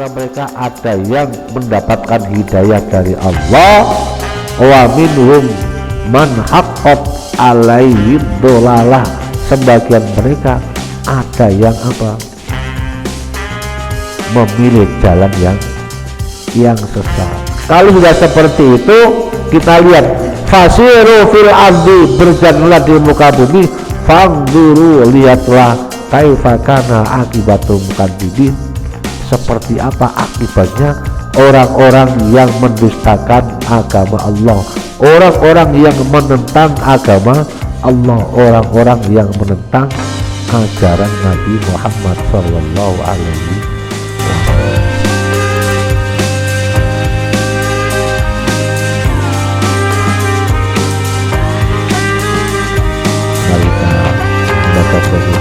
antara mereka ada yang mendapatkan hidayah dari Allah, wa minhum man haqqat alaihi dhalalah, sebagian mereka ada yang memilih jalan yang sesat. Kalau sudah seperti itu, kita lihat fasiru fil ardi, berjalanlah di muka bumi, fanzuru, lihatlah kaifa kana akibatul mukadzibin, seperti apa akibatnya orang-orang yang mendustakan agama Allah, orang-orang yang menentang agama Allah, orang-orang yang menentang ajaran Nabi Muhammad sallallahu alaihi wasallam.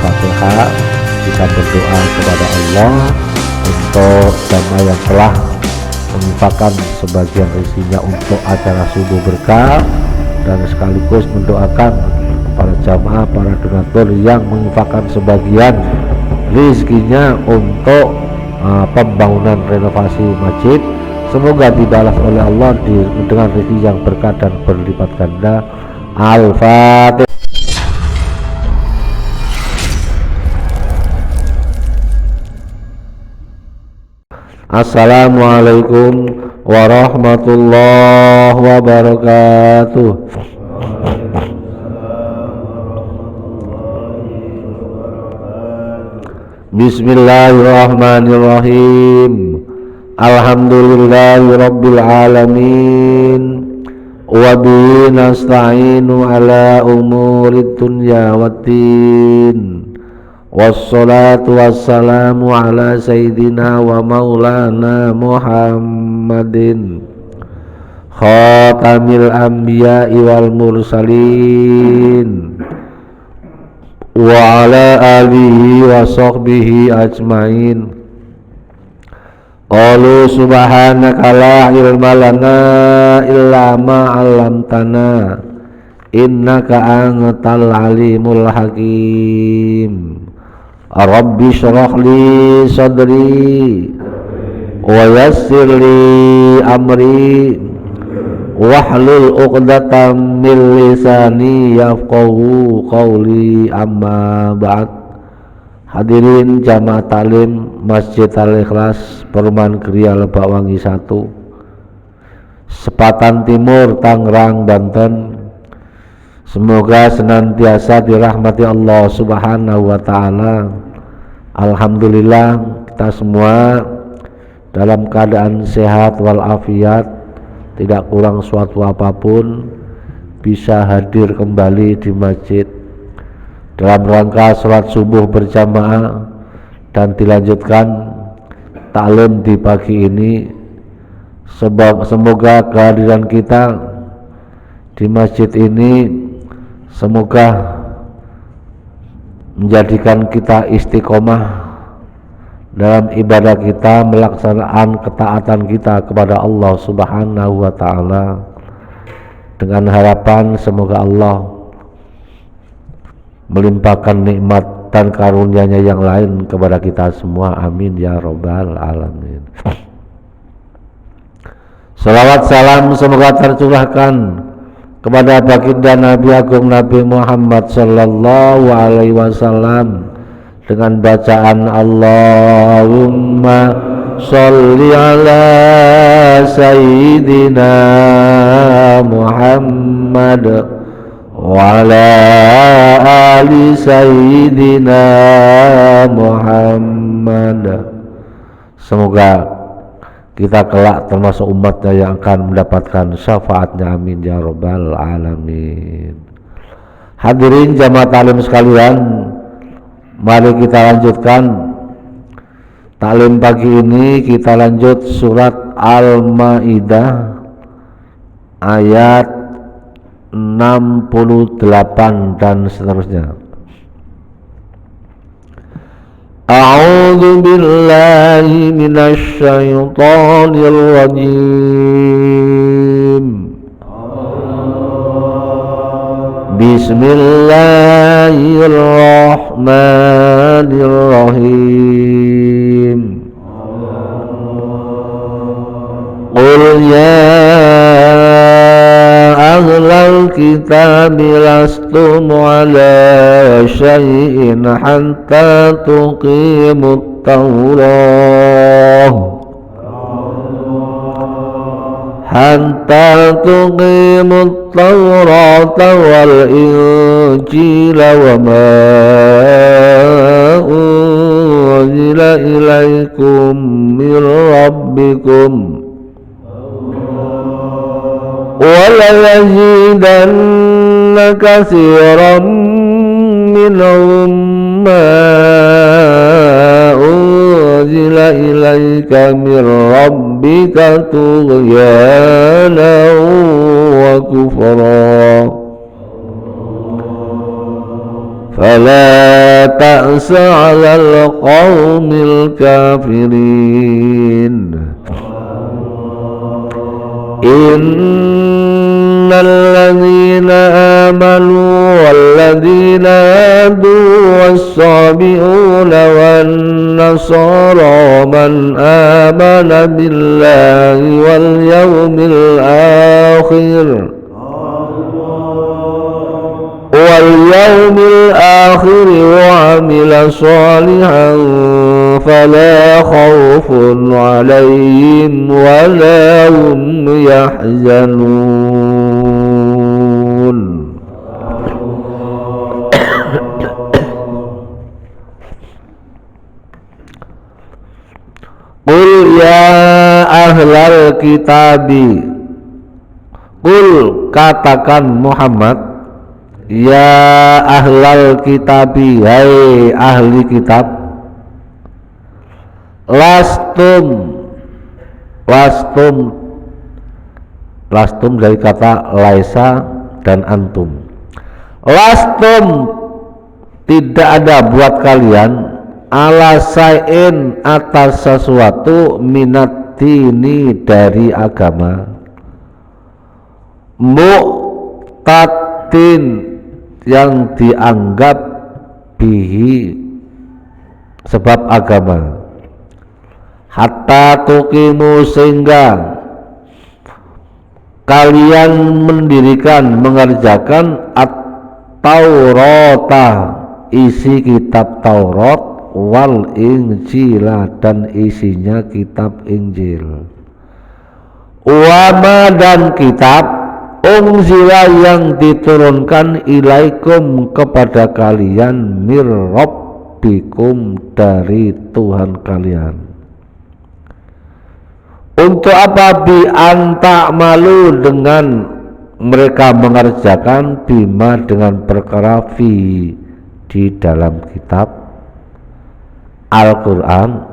Fatihah, kita berdoa kepada Allah untuk jamaah yang telah menginfakkan sebagian rezekinya untuk acara subuh berkah, dan sekaligus mendoakan para jamaah, para donatur yang menginfakkan sebagian rezekinya untuk pembangunan renovasi masjid. Semoga dibalas oleh Allah dengan rezeki yang berkah dan berlipat ganda. Al-Fatihah. Assalamualaikum warahmatullahi wabarakatuh. Bismillahirrahmanirrahim. Alhamdulillahi rabbil alamin, wa bihi nasta'inu ala umurid dunya waddin. Wassalatu wassalamu ala sayyidina wa maulana Muhammadin khatamil anbiya'i wal mursalin wa ala alihi wa sahbihi ajmain. Qalu subhanaka la ilma lana illa ma 'allamtana innaka antal alimul hakim. Rabbi syrah li sadri wa yassir li amri wahlul 'uqdatam min lisani yafqahu qawli, amma ba'd. Hadirin jamaah taklim Masjid Al-Ikhlas Perumahan Gria Lebakwangi 1, Sepatan Timur, Tangerang, Banten. Semoga senantiasa dirahmati Allah Subhanahu wa ta'ala. Alhamdulillah, kita semua dalam keadaan sehat walafiat, tidak kurang suatu apapun, bisa hadir kembali di masjid dalam rangka sholat subuh berjamaah dan dilanjutkan taklim di pagi ini. Semoga kehadiran kita di masjid ini semoga menjadikan kita istiqomah dalam ibadah kita, melaksanakan ketaatan kita kepada Allah Subhanahu wa ta'ala, dengan harapan semoga Allah melimpahkan nikmat dan karunia-Nya yang lain kepada kita semua. Amin ya rabbal alamin. Salawat salam semoga tercurahkan kepada baginda Nabi Agung Nabi Muhammad sallallahu alaihi wasallam dengan bacaan Allahumma sholli ala sayyidina Muhammad wa ala ali sayyidina Muhammad. Semoga kita kelak termasuk umatnya yang akan mendapatkan syafaatnya. Amin ya rabbal alamin. Hadirin jamaah taklim sekalian, mari kita lanjutkan taklim pagi ini. Kita lanjut surat Al-Maidah ayat 68 dan seterusnya. A'udzu billahi minasy syaithanir rajim. Bismillahirrahmanirrahim. ya ahlal kitab lastum ala syai'in hatta tuqimut Taurah hatta tuqimut Taurata wal Injila wa ma unzila ilaikum min rabbikum wa la yazidanna katsiran minhum ma unzila ilaika min rabbika tughyana wa kufra fala ta'sa 'alal qaumil kafirin innal ladzina amanu wal ladzina hadu was-sabi'una wan nasara man amana billahi wal yawmil akhir wa amila shalihan fala khawfun 'alaihim wa la hum yahzanun. Qul ya ahlal kitabi, qul katakan Muhammad, ya ahlal kitabi, hai ahli kitab, lastum dari kata laisa dan antum. Lastum tidak ada buat kalian ala sain atas sesuatu minat dini dari agama, muqtatin yang dianggap bihi sebab agama, hatta tuqimu sehingga kalian mendirikan mengerjakan at-Taurata isi kitab Taurat wal Injila dan isinya kitab Injil, wama dan kitab unzila yang diturunkan ilaikum kepada kalian mir rabbikum dari Tuhan kalian. Untuk apa? Bi anta malu dengan mereka mengerjakan bima dengan perkara fi di dalam kitab Al-Quran,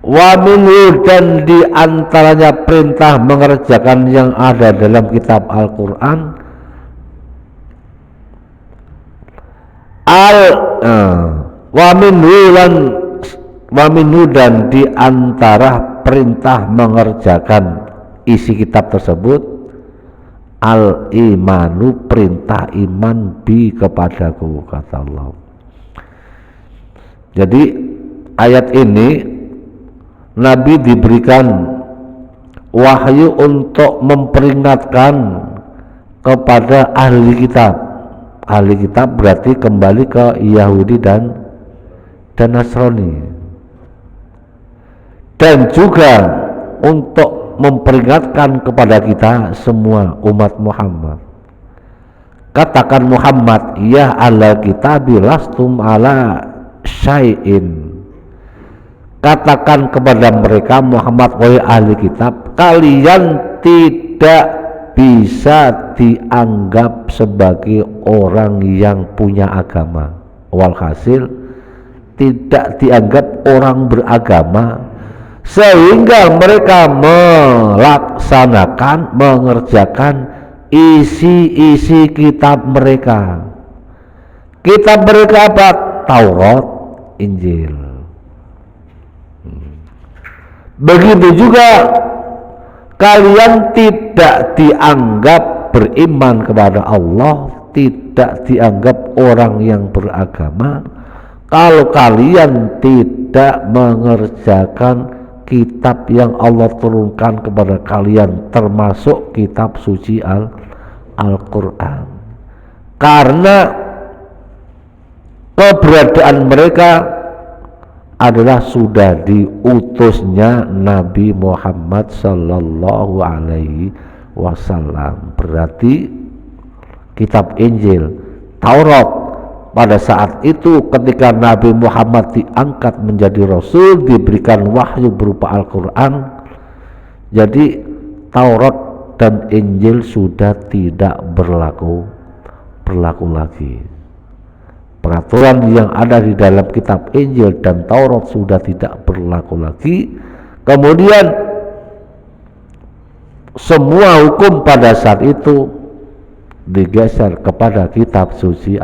wa minhu dan di antaranya perintah mengerjakan yang ada dalam kitab Al-Quran wa minhu dan di antara perintah mengerjakan isi kitab tersebut al-imanu perintah iman bi kepadaku, kata Allah. Jadi ayat ini Nabi diberikan wahyu untuk memperingatkan kepada ahli kitab. Ahli kitab berarti kembali ke Yahudi dan Nasrani, dan juga untuk memperingatkan kepada kita semua umat Muhammad. Katakan Muhammad, ya ahli kitab lastum ala syai'in. Katakan kepada mereka Muhammad, wahai ahli kitab, kalian tidak bisa dianggap sebagai orang yang punya agama. Walhasil tidak dianggap orang beragama, sehingga mereka melaksanakan, mengerjakan isi-isi kitab mereka. Kitab mereka apa? Taurat, Injil. Begitu juga kalian tidak dianggap beriman kepada Allah, tidak dianggap orang yang beragama kalau kalian tidak mengerjakan kitab yang Allah turunkan kepada kalian, termasuk kitab suci Al-Quran. Karena keberadaan mereka adalah sudah diutusnya Nabi Muhammad sallallahu alaihi wasallam. Berarti kitab Injil, Taurat pada saat itu ketika Nabi Muhammad diangkat menjadi Rasul, diberikan wahyu berupa Al-Quran, jadi Taurat dan Injil sudah tidak berlaku lagi. Peraturan yang ada di dalam kitab Injil dan Taurat sudah tidak berlaku lagi. Kemudian semua hukum pada saat itu digeser kepada kitab suci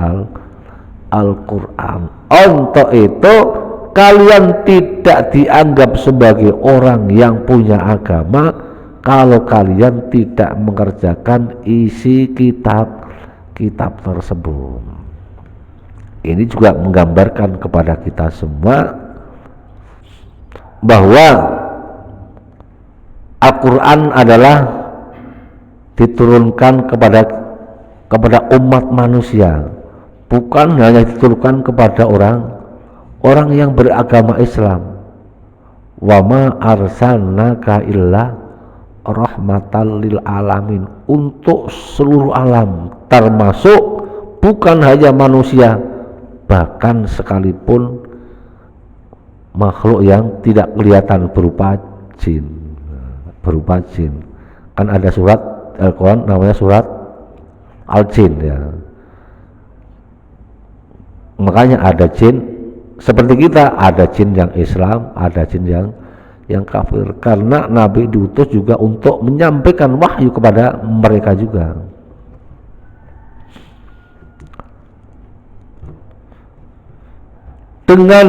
Al-Quran. Untuk itu kalian tidak dianggap sebagai orang yang punya agama kalau kalian tidak mengerjakan isi kitab tersebut. Ini juga menggambarkan kepada kita semua bahwa Al-Quran adalah diturunkan kepada umat manusia, bukan hanya diturunkan kepada orang yang beragama Islam. Wa ma arsalnaka illa rahmatan lil alamin, untuk seluruh alam, termasuk bukan hanya manusia, bahkan sekalipun makhluk yang tidak kelihatan berupa jin. Kan ada surat Al-Quran namanya surat Al-Jin ya. Makanya ada jin seperti kita, ada jin yang Islam, ada jin yang kafir, karena Nabi diutus juga untuk menyampaikan wahyu kepada mereka juga. Dengan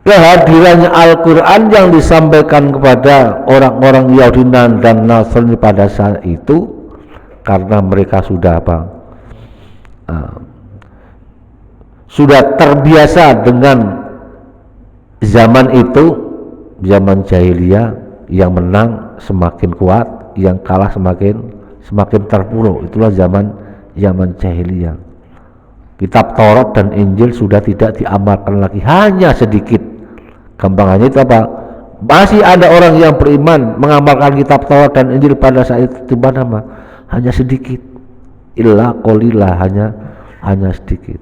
kehadirannya Al-Quran yang disampaikan kepada orang-orang Yahudi dan Nasrani pada saat itu, karena mereka sudah sudah terbiasa dengan zaman itu, zaman jahiliyah, yang menang semakin kuat, yang kalah semakin terpuruk. Itulah zaman jahiliyah. Kitab Taurat dan Injil sudah tidak diamalkan lagi, hanya sedikit. Gampangannya itu apa? Masih ada orang yang beriman mengamalkan kitab Taurat dan Injil pada saat itu, di mana hanya sedikit. Illa qalila, hanya sedikit.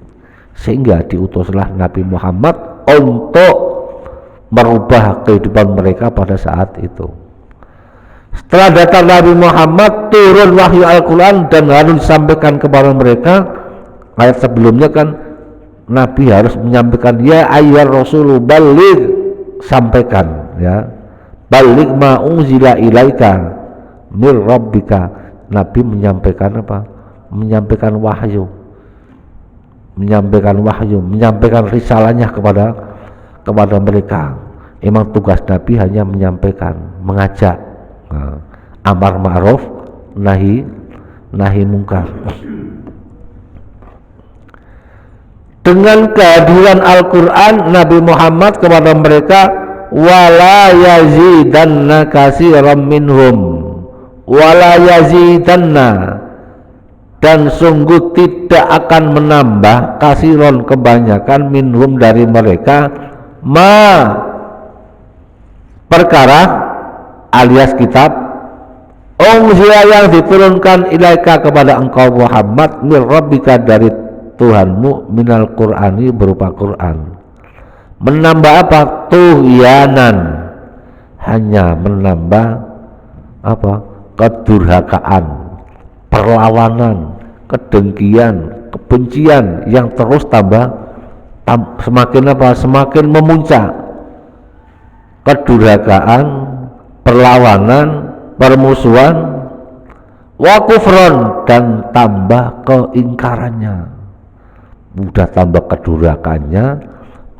Sehingga diutuslah Nabi Muhammad untuk merubah kehidupan mereka pada saat itu. Setelah datang Nabi Muhammad, turun wahyu Al-Quran dan harus disampaikan kepada mereka. Ayat sebelumnya kan Nabi harus menyampaikan, ya ayyuhar rasulu baligh, sampaikan ya, baligh ma unzila ilaika mir rabbika. Nabi menyampaikan apa? Menyampaikan wahyu, menyampaikan risalahnya kepada mereka. Emang tugas Nabi hanya menyampaikan, mengajak, amar ma'ruf, nahi mungkar. Dengan kehadiran Al-Quran, Nabi Muhammad kepada mereka, wala yazidanna katsiran minhum, wala yazidanna, dan sungguh tidak akan menambah, kasiron kebanyakan, minhum dari mereka, perkara alias kitab, unzila yang diturunkan ilaika kepada engkau Muhammad, mir rabbika dari Tuhanmu, minal Qur'ani berupa Quran. Menambah apa? Tuhyanan, hanya menambah apa? Kedurhakaan, perlawanan, kedengkian, kebencian yang terus semakin apa? Semakin memuncak. Kedurhakaan, perlawanan, permusuhan, wa kufron, dan tambah keingkarannya. Udah tambah kedurhakannya,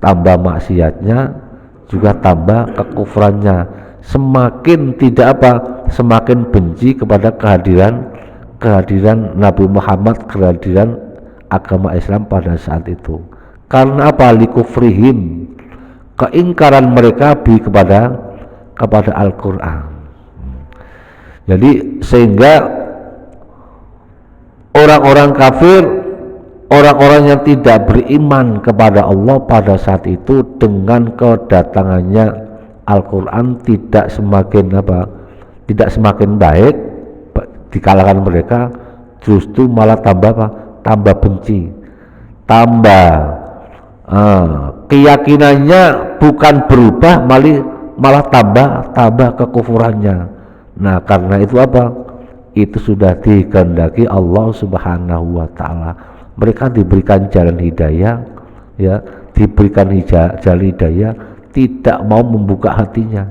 tambah maksiatnya, juga tambah kekufrannya. Semakin tidak semakin benci kepada kehadiran Nabi Muhammad, kehadiran agama Islam pada saat itu. Karena apa? Likufrihim, keingkaran mereka kepada Al-Quran. Jadi sehingga orang-orang kafir, orang-orang yang tidak beriman kepada Allah pada saat itu, dengan kedatangannya Al-Quran tidak semakin baik di kalangan mereka, justru malah tambah benci, keyakinannya bukan berubah, malah tambah kekufurannya. Nah, karena itu itu sudah dikehendaki Allah Subhanahu wa taala. Mereka diberikan jalan hidayah, ya, jalan hidayah, tidak mau membuka hatinya.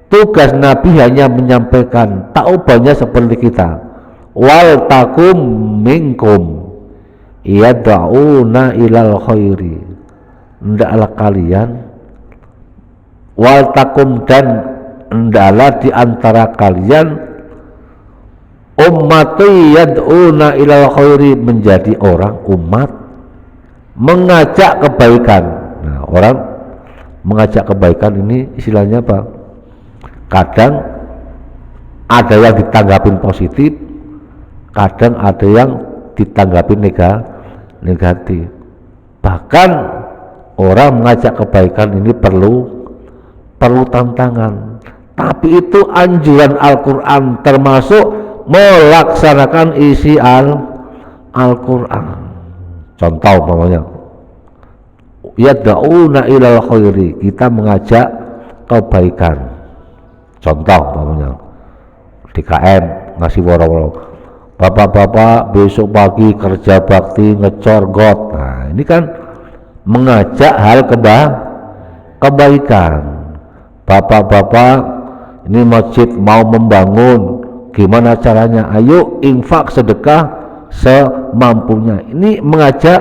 Tugas Nabi hanya menyampaikan, taubahnya seperti kita. Wal takum minkum yad'una ilal khairi. Hendaklah kalian, wal takum, dan hendaklah di antara kalian, ummati yad'una ilal khairi, menjadi umat mengajak kebaikan. Nah, orang mengajak kebaikan ini istilahnya apa? Kadang ada yang ditanggapin positif, kadang ada yang ditanggapin negatif. Bahkan orang mengajak kebaikan ini perlu tantangan. Tapi itu anjuran Al-Quran, termasuk melaksanakan isi Al-Quran. Contoh umpamanya, yad'una ilal khairi, kita mengajak kebaikan. Contoh umpamanya DKM ngasih woro-woro, bapak-bapak besok pagi kerja bakti ngecor got. Nah, ini kan mengajak hal kebaikan. Bapak-bapak, ini masjid mau membangun, gimana caranya? Ayo infak sedekah semampunya. Ini mengajak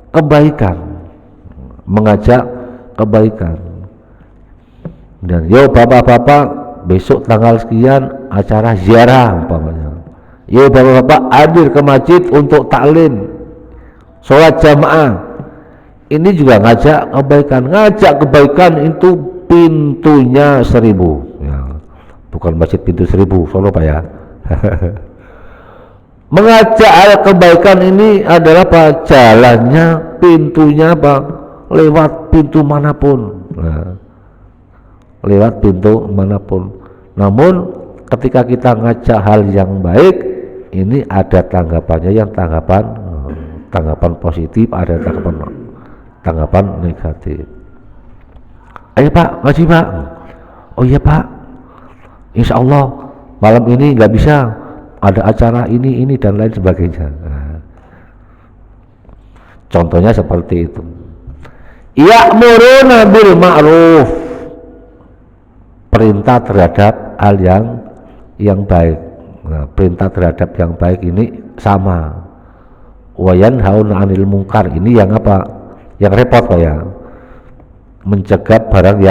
kebaikan. Dan yo bapak-bapak, besok tanggal sekian acara ziarah umpamanya. Yo bapak-bapak hadir ke masjid untuk taklim, sholat jamaah. Ini juga ngajak kebaikan itu pintunya 1000 ya. Bukan masjid pintu 1000 Solo Pak ya. Mengajak kebaikan ini adalah jalannya, pintunya lewat pintu manapun. Nah, lewat pintu manapun. Namun ketika kita ngajak hal yang baik, ini ada tanggapannya, yang tanggapan positif, ada tanggapan negatif. Ayo Pak, ngaji Pak. Oh iya Pak, insya Allah malam ini nggak bisa, ada acara ini dan lain sebagainya. Nah, contohnya seperti itu. Ya'muruna bil ma'ruf, perintah terhadap hal yang baik. Nah, perintah terhadap yang baik ini sama. Wa yanhauna 'anil munkar, ini yang yang repot Pak ya, mencegah barang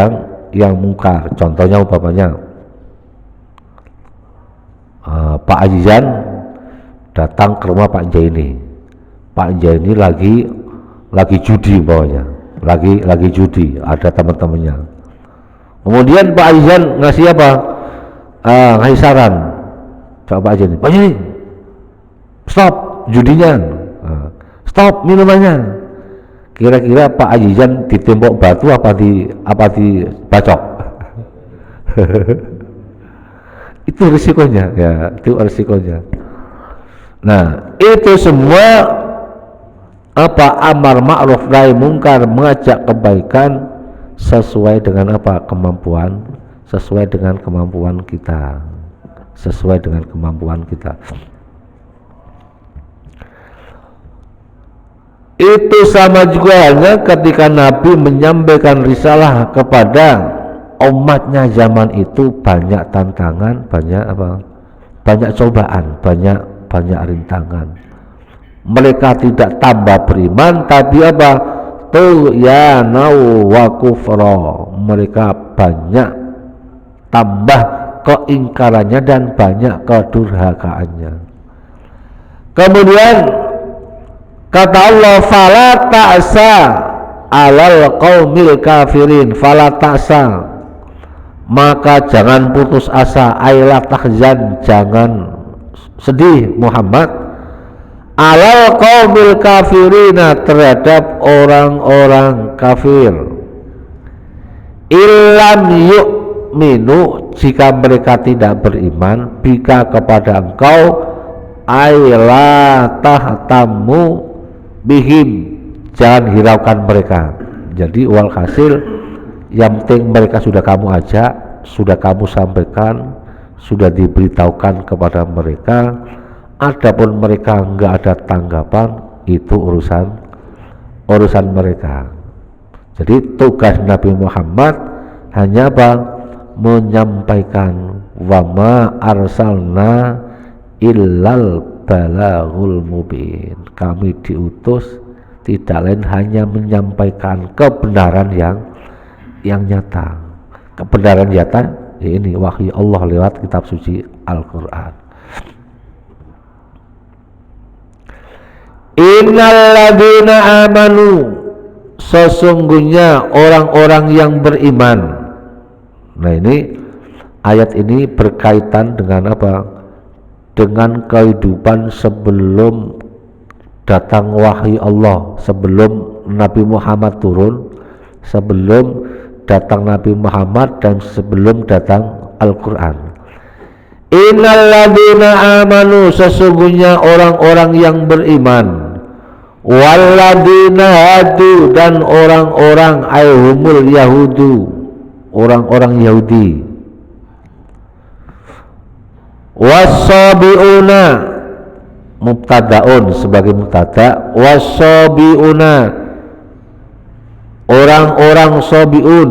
yang mungkar. Contohnya umpamanya Pak Azizan datang ke rumah Pak Jaini. Pak Jaini lagi judi umpamanya, lagi judi, ada teman-temannya. Kemudian Pak Azizan ngasih ngasih saran Pak Jaini, Pak Jaini, stop judinya, stop minumannya. Kira-kira Pak Azizan ditembok batu apa dibacok? Itu risikonya ya, itu risikonya. Nah, itu semua amar ma'ruf nahi mungkar, mengajak kebaikan sesuai dengan kemampuan, sesuai dengan kemampuan kita. Itu sama juga halnya ketika Nabi menyampaikan risalah kepada umatnya zaman itu, banyak tantangan, banyak cobaan, banyak rintangan. Mereka tidak tambah beriman, tapi tuyanau wa kufra, mereka banyak tambah keingkarannya dan banyak kedurhakaannya. Kemudian kata Allah, fala ta'sa alal qaumil kafirin fala ta'sa, maka jangan putus asa, ayla tahzan, jangan sedih Muhammad, alal qaumil kafirina, terhadap orang-orang kafir, illam yu'minu, jika mereka tidak beriman, bika kepada engkau, ayla tahtamu bihim, jangan hiraukan mereka. Jadi walhasil yang penting mereka sudah kamu ajak, sudah kamu sampaikan, sudah diberitahukan kepada mereka. Adapun mereka enggak ada tanggapan, itu urusan mereka. Jadi tugas Nabi Muhammad hanya apa? Menyampaikan, wa ma arsalna illal balaghul mubin, kami diutus tidak lain hanya menyampaikan kebenaran yang nyata. Kebenaran nyata ya ini wahyu Allah lewat kitab suci Al-Quran. Innal ladzina amanu, sesungguhnya orang-orang yang beriman. Nah ini ayat ini berkaitan dengan apa? Dengan kehidupan sebelum datang wahyu Allah, sebelum Nabi Muhammad turun, sebelum datang Nabi Muhammad, dan sebelum datang Al-Quran. Innal ladzina amanu, sesungguhnya orang-orang yang beriman, walladzina hadu, dan orang-orang aihumul yahudu, orang-orang Yahudi, wassabiuna, mubtadaun sebagai mubtada, wasabiuna, orang-orang sabiun.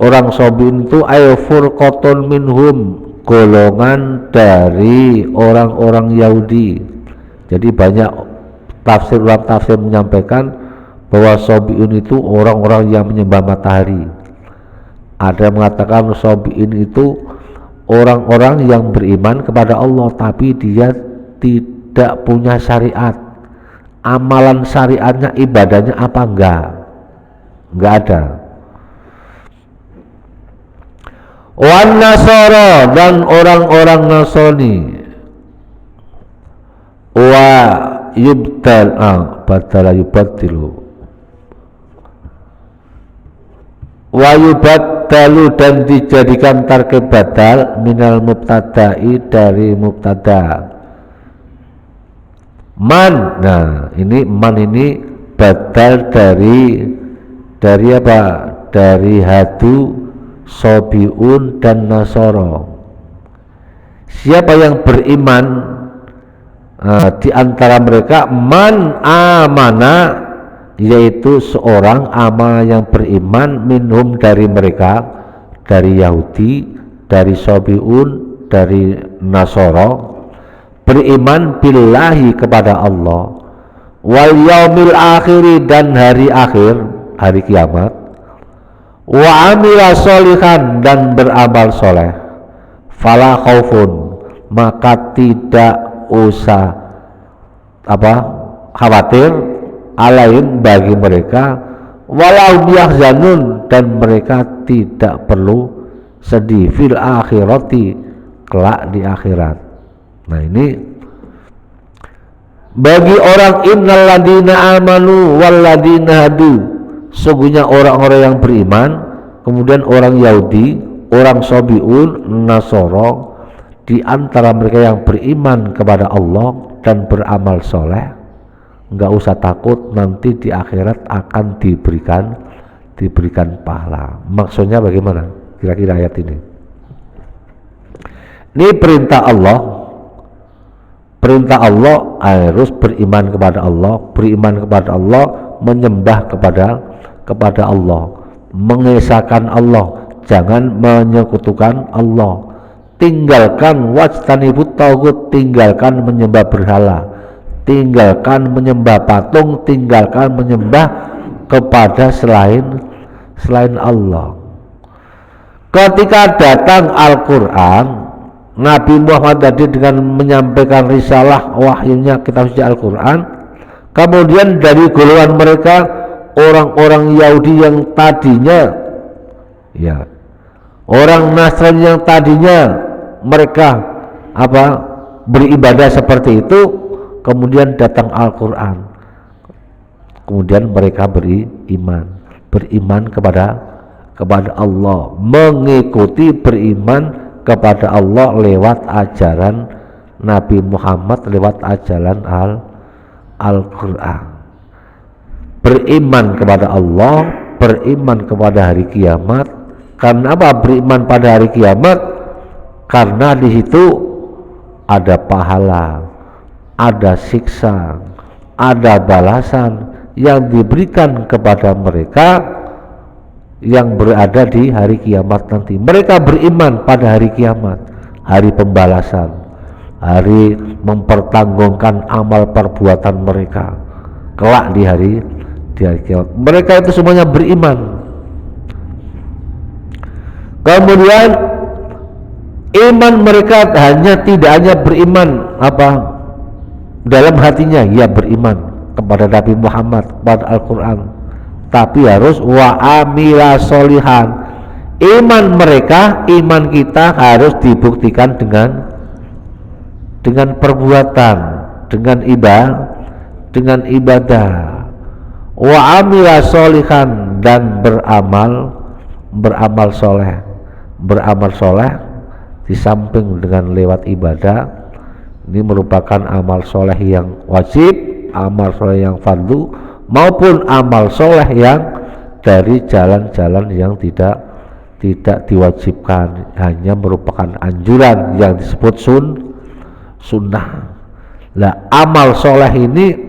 Orang sabiun itu ay furqatun minhum, golongan dari orang-orang Yahudi. Jadi banyak tafsir menyampaikan bahwa sabiun itu orang-orang yang menyembah matahari. Ada yang mengatakan sabiun itu orang-orang yang beriman kepada Allah tapi dia tidak punya syariat, amalan syariatnya, ibadahnya apa enggak ada. Wan nasara, dan orang-orang Nasrani, wa yubdal badala yubaddilu, wa yubaddalu, dan dijadikan tarkib badal minal mubtada'i, dari mubtada man. Nah ini man ini badal dari apa? Dari hadu, sobiun, dan nasoro. Siapa yang beriman di antara mereka, man amana, yaitu seorang ama yang beriman, minhum, dari mereka, dari Yahudi, dari sobiun, dari nasoro, beriman billahi, kepada Allah, wal yaumil akhiri, dan hari akhir, hari kiamat, wa amila sholihan, dan beramal soleh, fala khaufun, maka tidak usah khawatir, alaihim, bagi mereka, walau yahzanun, dan mereka tidak perlu sedih, fil akhirati, kelak di akhirat. Nah ini bagi orang innal ladina amanu wal ladina hadu, sesungguhnya orang-orang yang beriman, kemudian orang Yahudi, orang Sabiun, Nasoro, di antara mereka yang beriman kepada Allah dan beramal soleh, nggak usah takut, nanti di akhirat akan diberikan pahala. Maksudnya bagaimana kira-kira ayat ini? Ini perintah Allah. Perintah Allah harus beriman kepada Allah, menyembah kepada Allah, mengesahkan Allah, jangan menyekutukan Allah, tinggalkan wajtanibut tauhid, tinggalkan menyembah berhala, tinggalkan menyembah patung, tinggalkan menyembah kepada selain Allah. Ketika datang Al-Quran, Nabi Muhammad tadi dengan menyampaikan risalah wahyunya kitab suci Al-Quran, kemudian dari golongan mereka orang-orang Yahudi yang tadinya, ya, orang Nasrani yang tadinya mereka beribadah seperti itu, kemudian datang Al-Quran, kemudian mereka beriman kepada Allah, mengikuti beriman kepada Allah lewat ajaran Nabi Muhammad, lewat ajaran Al-Quran. Beriman kepada Allah, beriman kepada hari kiamat. Karena apa beriman pada hari kiamat? Karena di situ ada pahala, ada siksa, ada balasan yang diberikan kepada mereka yang berada di hari kiamat nanti. Mereka beriman pada hari kiamat, hari pembalasan, hari mempertanggungan amal perbuatan mereka kelak di hari kiamat. Mereka itu semuanya beriman. Kemudian iman mereka tidak hanya beriman dalam hatinya, ya beriman kepada Nabi Muhammad, kepada Al-Quran, tapi harus wa amila solihan. Iman mereka, iman kita harus dibuktikan dengan perbuatan, dengan ibadah. Wa amila solihan, dan beramal soleh. Beramal soleh di samping dengan lewat ibadah, ini merupakan amal soleh yang wajib, amal soleh yang fardu, maupun amal soleh yang dari jalan-jalan yang tidak diwajibkan, hanya merupakan anjuran yang disebut sunnah. Nah, amal soleh ini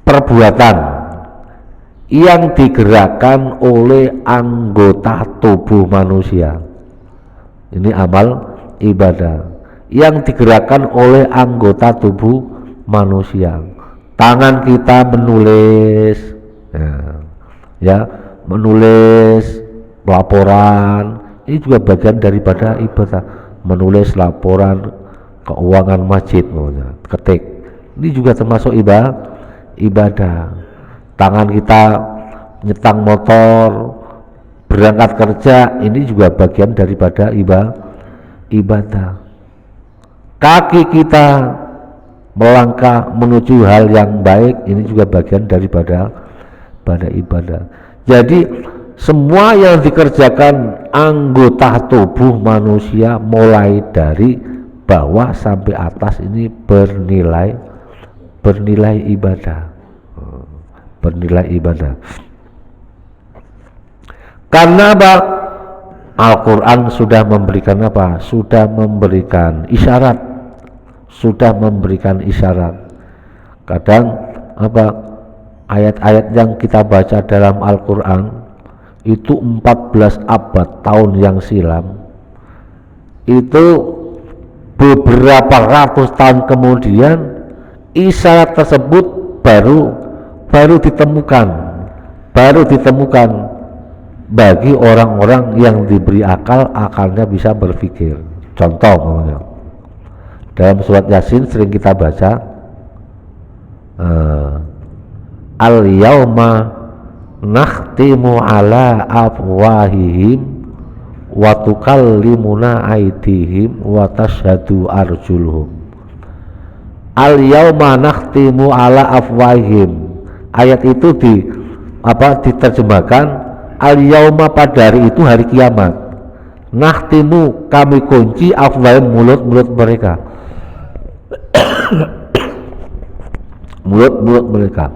perbuatan yang digerakkan oleh anggota tubuh manusia. Ini amal ibadah yang digerakkan oleh anggota tubuh manusia. Tangan kita menulis, ya menulis laporan, ini juga bagian daripada ibadah. Menulis laporan keuangan masjid, ketik, ini juga termasuk ibadah. Tangan kita nyetang motor, berangkat kerja, ini juga bagian daripada ibadah. Kaki kita melangkah menuju hal yang baik, ini juga bagian daripada ibadah. Jadi semua yang dikerjakan anggota tubuh manusia mulai dari bawah sampai atas ini bernilai ibadah. Karena apa? Al-Quran sudah memberikan isyarat. Kadang ayat-ayat yang kita baca dalam Al-Quran itu 14 abad tahun yang silam, itu beberapa ratus tahun kemudian isyarat tersebut baru ditemukan bagi orang-orang yang diberi akalnya bisa berpikir. Contoh, dalam surat Yasin sering kita baca, al-yauma nakhtimu ala afwahihim wa tukallimuna aydihim wa tashhadu arjuluhum. Al-yauma nakhtimu ala afwahihim. Ayat itu diterjemahkan al-yauma, pada hari itu, hari kiamat. Nakhtimu, kami kunci, afwahim, mulut mereka. mulut mereka.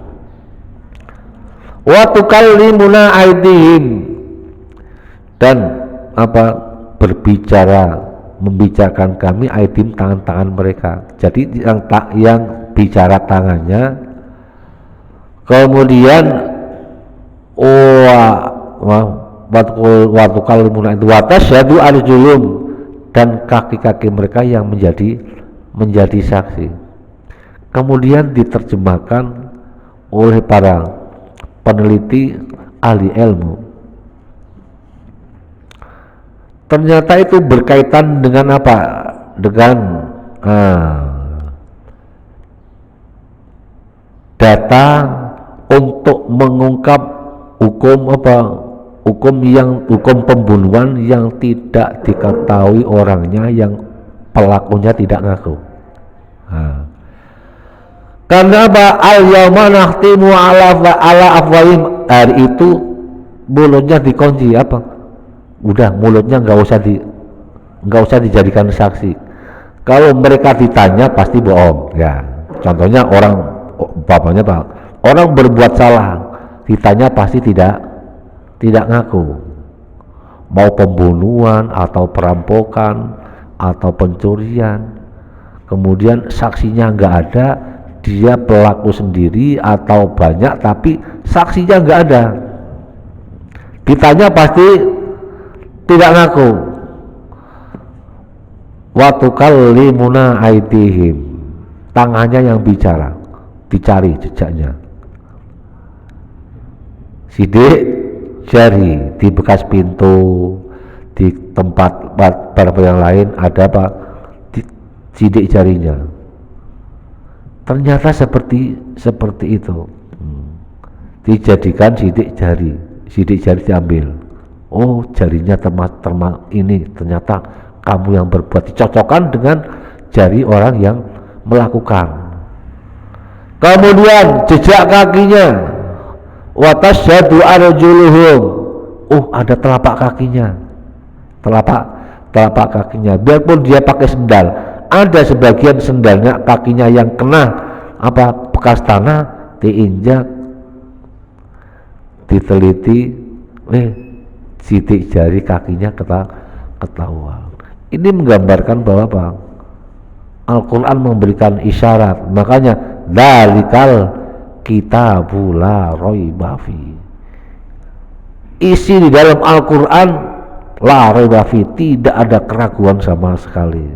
Wa tukallimuna aydihim, dan membicarakan kami aidim, tangan-tangan mereka. Jadi yang bicara tangannya, kemudian wa tukallimuna wa tashhadu arjulum, dan kaki-kaki mereka yang menjadi saksi. Kemudian diterjemahkan oleh para peneliti ahli ilmu. Ternyata itu berkaitan dengan apa? Dengan data untuk mengungkap hukum hukum pembunuhan yang tidak diketahui orangnya, yang pelakunya tidak ngaku. Karena apa? Al-yawma nakhtimu ala afwahim, hari itu mulutnya dikunci. Apa? Udah, mulutnya nggak usah dijadikan saksi. Kalau mereka ditanya pasti bohong. Ya, contohnya bapaknya Pak, orang berbuat salah, ditanya pasti tidak ngaku. Mau pembunuhan atau perampokan atau pencurian, kemudian saksinya nggak ada, dia pelaku sendiri atau banyak tapi saksinya nggak ada, ditanya pasti tidak ngaku. Wa tukallimuna aydihim, tangannya yang bicara, dicari jejaknya. Sidik jari di bekas pintu, di tempat barang yang lain ada apa? Sidik jarinya. Ternyata seperti itu. Dijadikan sidik jari diambil. Oh, jarinya ini ternyata kamu yang berbuat, dicocokkan dengan jari orang yang melakukan. Kemudian jejak kakinya, wa tasyhadu arjuluhum. Oh, ada telapak kakinya. Telapak kakinya. Biarpun dia pakai sendal, ada sebagian sendalnya kakinya yang kena bekas tanah, diinjak, diteliti, sidik jari kakinya ketahuan. Ini menggambarkan bahwa Al-Quran memberikan isyarat. Makanya dzalikal kitabu la raiba fi, isi di dalam Al-Quran la raiba fi, tidak ada keraguan sama sekali.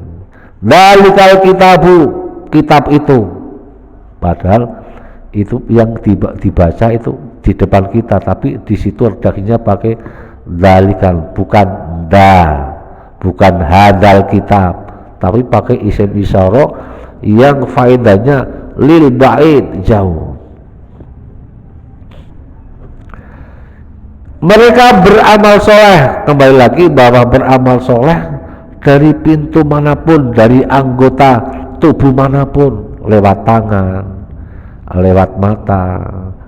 Dzalikal kitabu, kitab itu, padahal itu yang dibaca itu di depan kita, tapi di situ redaksinya pakai dzalikal, bukan hadal kitab, tapi pakai isim isyarah yang faedahnya lil ba'id, jauh. Mereka beramal soleh, kembali lagi bahwa beramal soleh dari pintu manapun, dari anggota tubuh manapun, lewat tangan, lewat mata,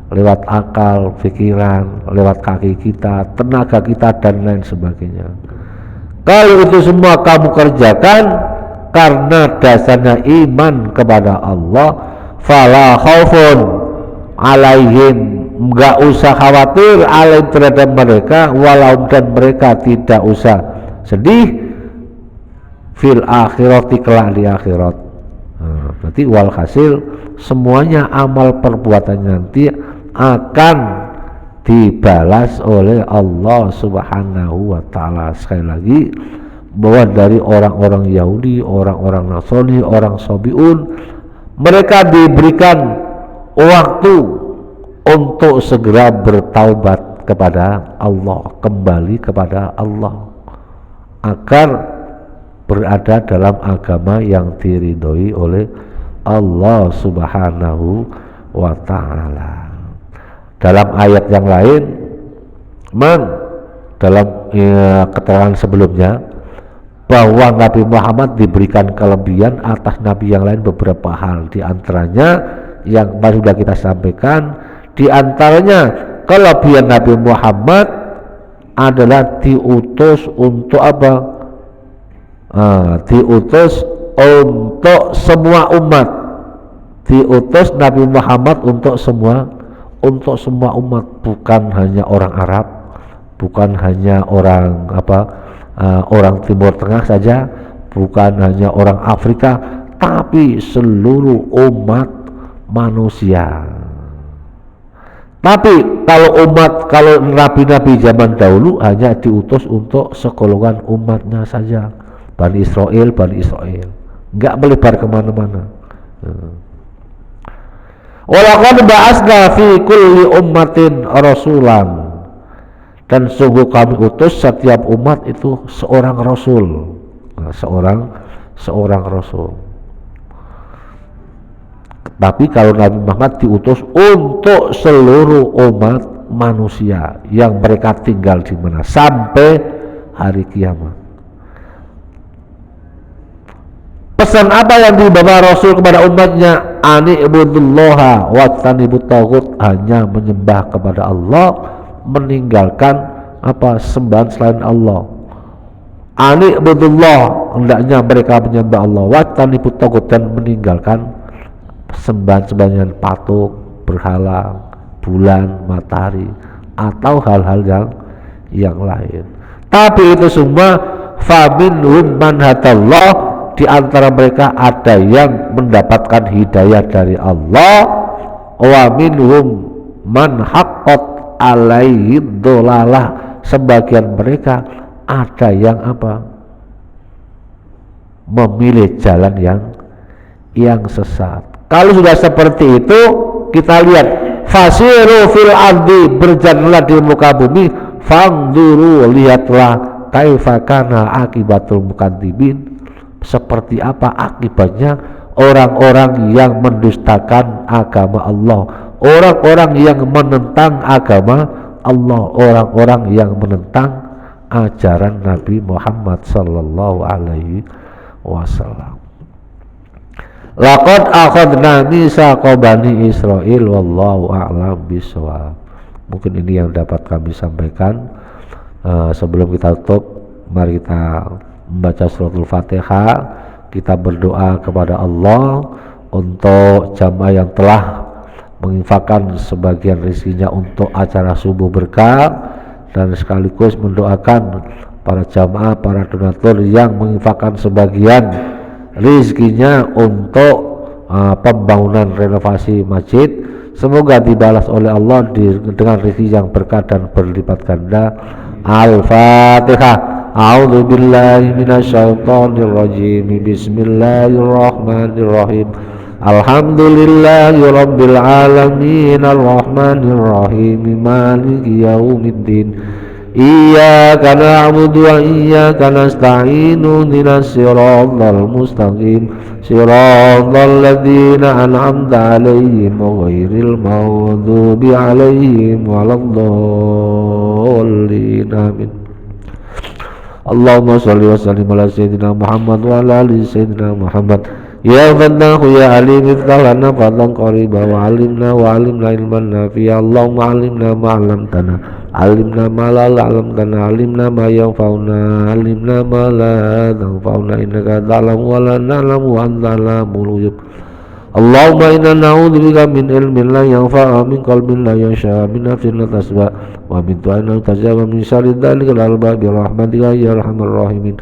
lewat akal, pikiran, lewat kaki kita, tenaga kita, dan lain sebagainya. Kalau itu semua kamu kerjakan karena dasarnya iman kepada Allah, fala khaufun alaihim, enggak usah khawatir alaihim terhadap mereka, walau dan mereka tidak usah sedih, fil akhirati, kelak di akhirat. Berarti wal hasil, semuanya amal perbuatan nanti akan dibalas oleh Allah Subhanahu wa ta'ala. Sekali lagi, bahwa dari orang-orang Yahudi, orang-orang Nasrani, orang Sabiun, mereka diberikan waktu untuk segera bertaubat kepada Allah, kembali kepada Allah, agar berada dalam agama yang diridhoi oleh Allah Subhanahu wa ta'ala. Dalam ayat yang lain, dalam keterangan sebelumnya, bahwa Nabi Muhammad diberikan kelebihan atas Nabi yang lain beberapa hal. Di antaranya yang sudah kita sampaikan, di antaranya kelebihan Nabi Muhammad adalah diutus untuk apa? Diutus untuk semua umat. Diutus Nabi Muhammad untuk semua umat, bukan hanya orang Arab, bukan hanya orang orang Timur Tengah saja, bukan hanya orang Afrika, tapi seluruh umat manusia. Tapi kalau nabi-nabi zaman dahulu hanya diutus untuk segolongan umatnya saja, Bani Israel, nggak melebar kemana-mana. Walaqad ba'asna fi kulli ummatin rasulan, dan sungguh kami utus setiap umat itu seorang rasul. Seorang rasul. Tapi kalau Nabi Muhammad diutus untuk seluruh umat manusia yang mereka tinggal di mana sampai hari kiamat. Pesan apa yang dibawa Rasul kepada umatnya? Ani ibudullaha wattanibut taghut, hanya menyembah kepada Allah, meninggalkan apa sembahan selain Allah. Ani ibudullah, hendaknya mereka menyembah Allah, wattanibut taghut, dan meninggalkan sembahan-sembahan patung, berhala, bulan, matahari, atau hal-hal yang lain. Tapi itu semua faminhum man hadallah, di antara mereka ada yang mendapatkan hidayah dari Allah, wa minhum man haqqat alaihi dhalalah, sebagian mereka ada yang apa? Memilih jalan yang sesat. Kalau sudah seperti itu, kita lihat fasiru fil ardi, berjalanlah di muka bumi, fangduru, lihatlah kaifa kana akibatul mukadzibin, seperti apa akibatnya orang-orang yang mendustakan agama Allah, orang-orang yang menentang agama Allah, orang-orang yang menentang ajaran Nabi Muhammad sallallahu alaihi wasallam. Laqad akhadna mitsaqa bani Israil wallahu a'lam bishawab. Mungkin ini yang dapat kami sampaikan. Sebelum kita tutup, mari kita membaca suratul Fatihah, kita berdoa kepada Allah untuk jamaah yang telah menginfakkan sebagian rezekinya untuk acara subuh berkah, dan sekaligus mendoakan para jamaah, para donatur yang menginfakkan sebagian rezekinya untuk pembangunan renovasi masjid. Semoga dibalas oleh Allah dengan rezeki yang berkah dan berlipat ganda. Al-Fatihah. A'udzu billahi minasyaitonir rajim. Bismillahirrahmanirrahim. Alhamdulillahi rabbil alamin, arrahmanir rahim, maliki yaumiddin. Iyyaka na'budu wa iyyaka nasta'in, ihdinas siratal mustaqim, siratal ladzina an'amta 'alaihim ghairil maghdubi 'alaihim waladdallin. Amin. Allahumma shalli wa sallim ala sayyidina Muhammad wa ala ali sayyidina Muhammad. Ya Fattahu ya Alim, iftah lana fadlan qariba wa alimna ilman nafi'a. Allahumma alimna ma 'allamtana, alimna ma la 'allamtana, alimna ma yanfa'una, alimna ma la tanfa'una, innaka ta'lamu wa la na'lamu wa anta 'allamul ghuyub. Allahumma inna na'udzubika min ilmin la yanfa', min qalbin la yakhsha, min nafsin la tasba, wa min du'ain la tajaba, min syarri dzalikal albab bi rahmatika ya arhamar rahimin.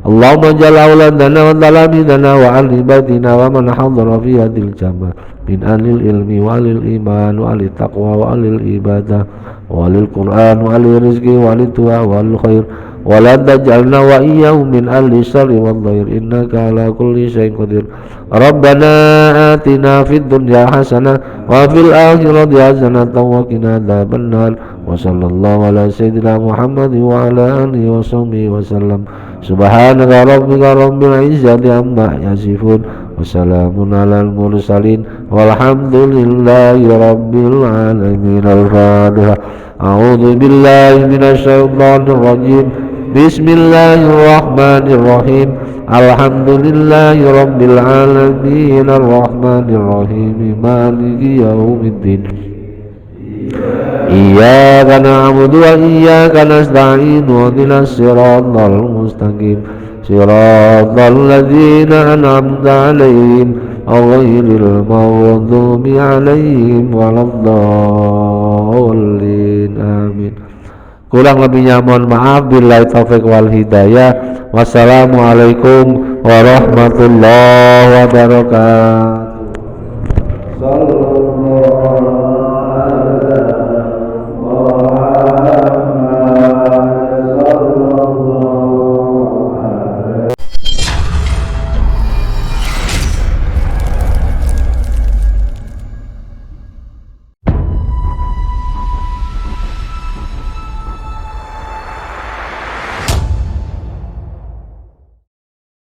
Allahumma ja'al auladana wa talamidana wa alibatina wa man hadara fi hadhil jamaah min alil ilmi wa alil iman wa alil taqwa wa alil ibadah wa alil quran wa alil rizqi wa alil tu'a wa alil khair, wa la taj'alna wa iyyahum min alil syarri wal dhair, innaka ala kulli syai'in qadir. Rabbana atina fid dunya hasanah wa fil akhirati hasanah wa qina adzabannar. Wa sallallahu ala sayyidina Muhammad wa ala alihi wa sahbihi wa sallam. Subhanaka rabbika rabbil izzati amma yasifun, wa salamun alal mursalin, walhamdulillahi rabbil alamin. Al-Fatihah. A'udzu billahi minasy syaithanir rajim. Bismillahirrahmanirrahim. Alhamdulillahi rabbil alamin, arrahmanir rahim, maliki yaumiddin. Iyyaka na'budu wa iyyaka nasta'in, ihdinas siratal mustaqim, siratal ladzina an'amta 'alaihim ghairil maghdubi 'alaihim waladdallin. Amin. Kurang lebihnya mohon maaf. Billahi taufik wal hidayah. Wassalamualaikum warahmatullahi wabarakatuh.